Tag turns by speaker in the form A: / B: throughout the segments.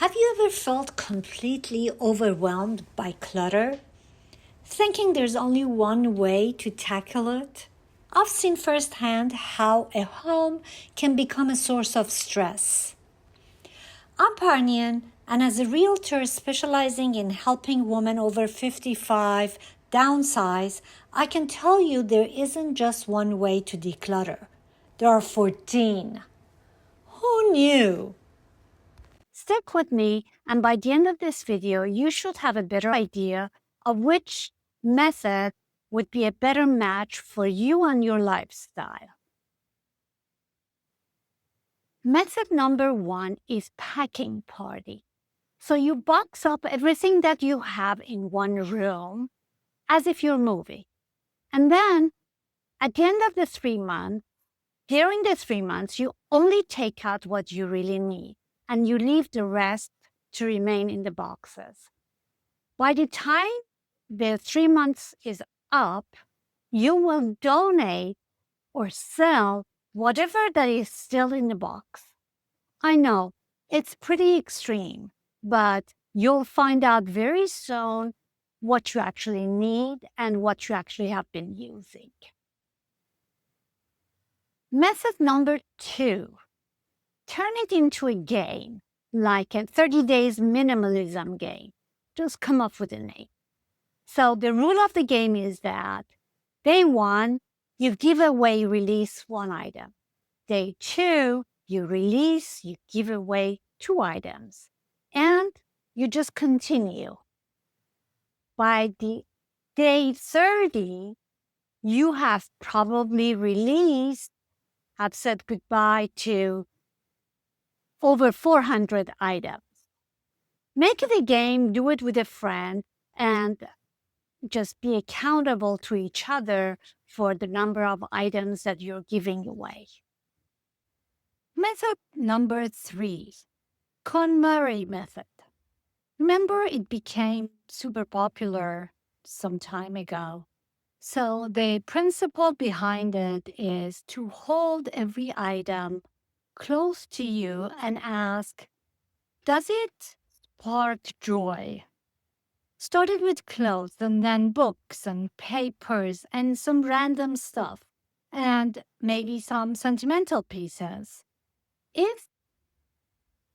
A: Have you ever felt completely overwhelmed by clutter? Thinking there's only one way to tackle it? I've seen firsthand how a home can become a source of stress. I'm Parnian, and as a realtor specializing in helping women over 55 downsize, I can tell you there isn't just one way to declutter. There are 14. Who knew? Stick with me, and by the end of this video, you should have a better idea of which method would be a better match for you and your lifestyle. Method number 1 is packing party. So you box up everything that you have in one room as if you're moving. And then at the end of the 3 months, during the 3 months, you only take out what you really need and you leave the rest to remain in the boxes. By the time the 3 months is up, you will donate or sell whatever that is still in the box. I know it's pretty extreme, but you'll find out very soon what you actually need and what you actually have been using. Method number 2, turn it into a game, like a 30 days minimalism game. Just come up with a name. So the rule of the game is that day 1, you give away, release 1 item. Day 2, you release, you give away 2 items. And you just continue. By the day 30, you have probably released, have said goodbye to over 400 items. Make it a game, do it with a friend, and just be accountable to each other for the number of items that you're giving away. Method number 3, Kon Mari method. Remember, it became super popular some time ago. So the principle behind it is to hold every item close to you and ask, does it spark joy? Started with clothes and then books and papers and some random stuff and maybe some sentimental pieces. If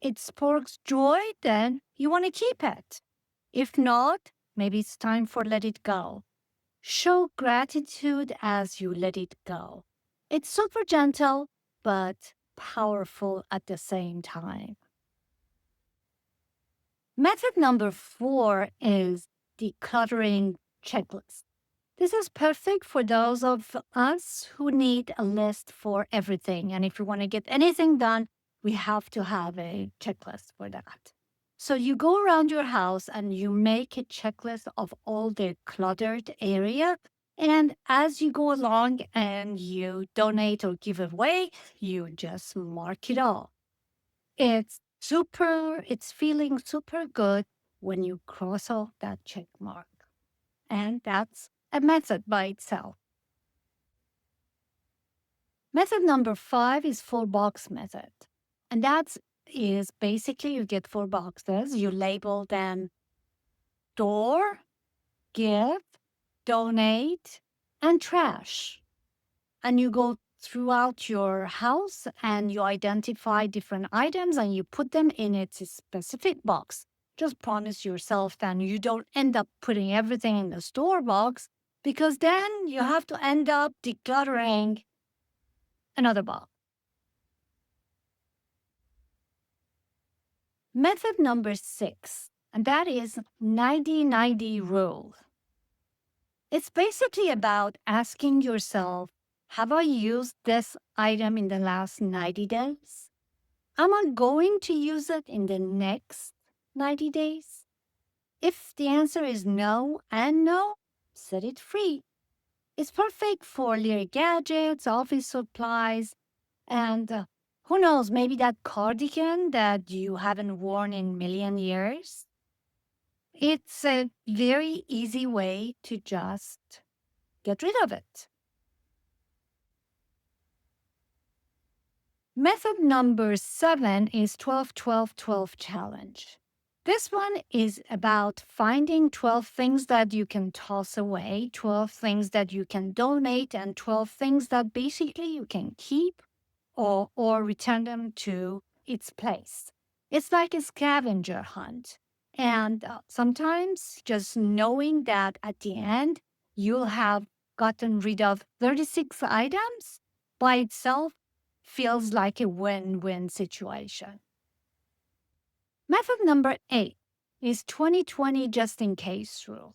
A: it sparks joy, then you want to keep it. If not, maybe it's time for let it go. Show gratitude as you let it go. It's super gentle, but powerful at the same time. Method number 4 is decluttering checklist. This is perfect for those of us who need a list for everything. And if you want to get anything done, we have to have a checklist for that. So you go around your house and you make a checklist of all the cluttered area. And as you go along and you donate or give away, you just mark it all. It's feeling super good when you cross off that check mark. And that's a method by itself. Method number 5 is 4-box method. And that is basically you get 4 boxes, you label them store, give, donate, and trash. And you go throughout your house and you identify different items and you put them in its specific box. Just promise yourself that you don't end up putting everything in the store box, because then you have to end up decluttering another box. Method number 6, and that is 90-90 rule. It's basically about asking yourself, have I used this item in the last 90 days? Am I going to use it in the next 90 days? If the answer is no and no, set it free. It's perfect for little gadgets, office supplies, and who knows, maybe that cardigan that you haven't worn in a million years. It's a very easy way to just get rid of it. Method number 7 is 12-12-12 challenge. This one is about finding 12 things that you can toss away, 12 things that you can donate, and 12 things that basically you can keep or return them to its place. It's like a scavenger hunt. And sometimes just knowing that at the end you'll have gotten rid of 36 items by itself feels like a win-win situation. Method number 8 is 2020 just in case rule.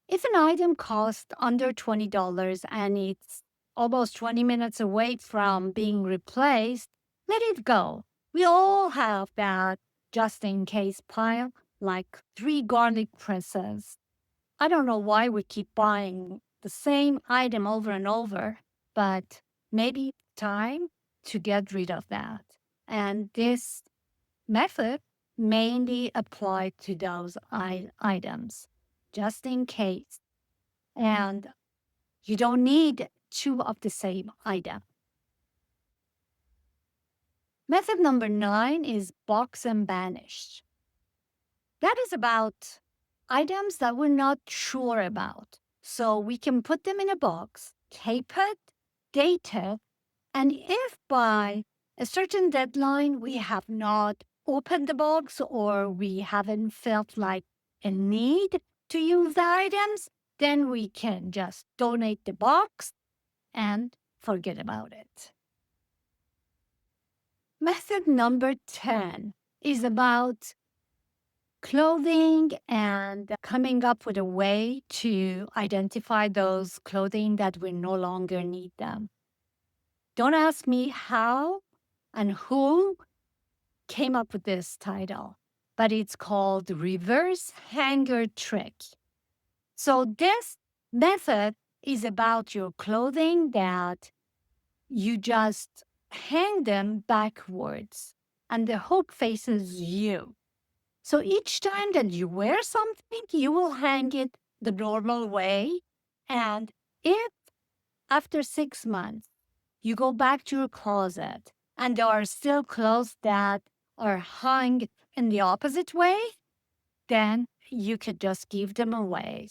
A: If an item costs under $20 and it's almost 20 minutes away from being replaced, let it go. We all have that just in case pile, like 3 garlic presses. I don't know why we keep buying the same item over and over, but maybe it's time to get rid of that. And this method mainly applied to those items, just in case. And you don't need 2 of the same item. Method number 9 is box and banish. That is about items that we're not sure about. So we can put them in a box, tape it, date it, and if by a certain deadline we have not opened the box or we haven't felt like a need to use the items, then we can just donate the box and forget about it. Method number 10 is about clothing and coming up with a way to identify those clothing that we no longer need them. Don't ask me how and who came up with this title, but it's called reverse hanger trick. So this method is about your clothing that you just hang them backwards and the hook faces you. So each time that you wear something, you will hang it the normal way. And if after 6 months you go back to your closet and there are still clothes that are hung in the opposite way, then you could just give them away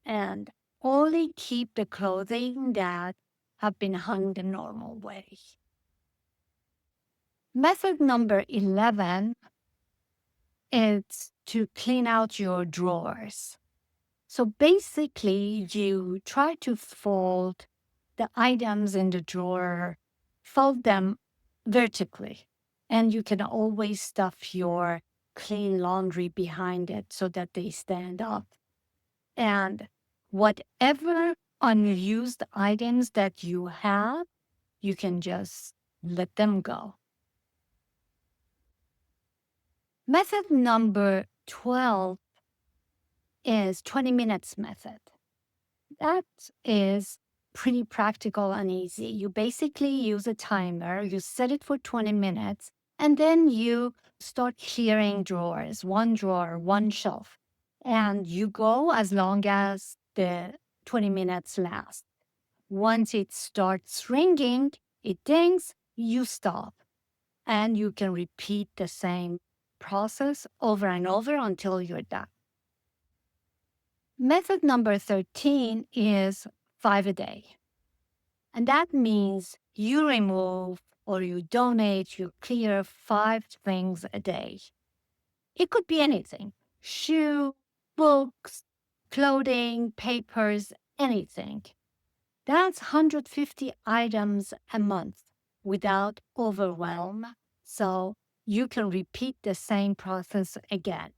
A: and only keep the clothing that have been hung the normal way. Method number 11 is to clean out your drawers. So basically, you try to fold the items in the drawer, fold them vertically, and you can always stuff your clean laundry behind it so that they stand up. And whatever unused items that you have, you can just let them go. Method number 12 is 20 minutes method. That is pretty practical and easy. You basically use a timer, you set it for 20 minutes, and then you start clearing drawers, one drawer, one shelf. And you go as long as the 20 minutes last. Once it starts ringing, it dings, you stop. And you can repeat the same process over and over until you're done. Method number 13 is 5 a day. And that means you remove or you donate, you clear 5 things a day. It could be anything: shoe, books, clothing, papers, anything. That's 150 items a month without overwhelm. So you can repeat the same process again.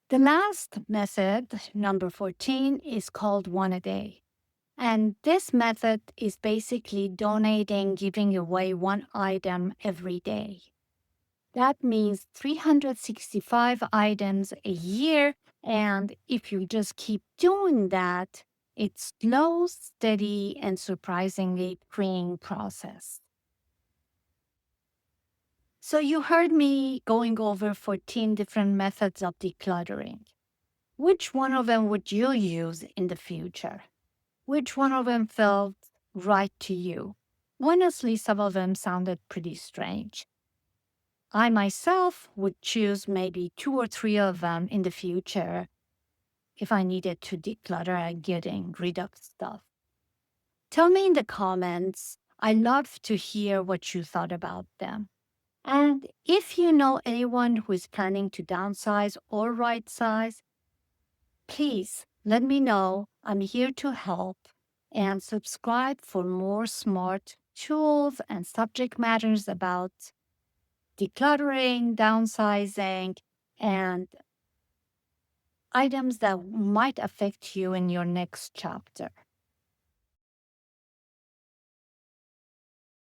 A: The last method, number 14, is called 1 a day. And this method is basically donating, giving away 1 item every day. That means 365 items a year. And if you just keep doing that, it's slow, steady, and surprisingly freeing process. So you heard me going over 14 different methods of decluttering. Which one of them would you use in the future? Which one of them felt right to you? Honestly, some of them sounded pretty strange. I myself would choose maybe two or three of them in the future if I needed to declutter and getting rid of stuff. Tell me in the comments. I love to hear what you thought about them. And if you know anyone who is planning to downsize or right size, please let me know. I'm here to help. And subscribe for more smart tools and subject matters about decluttering, downsizing, and items that might affect you in your next chapter.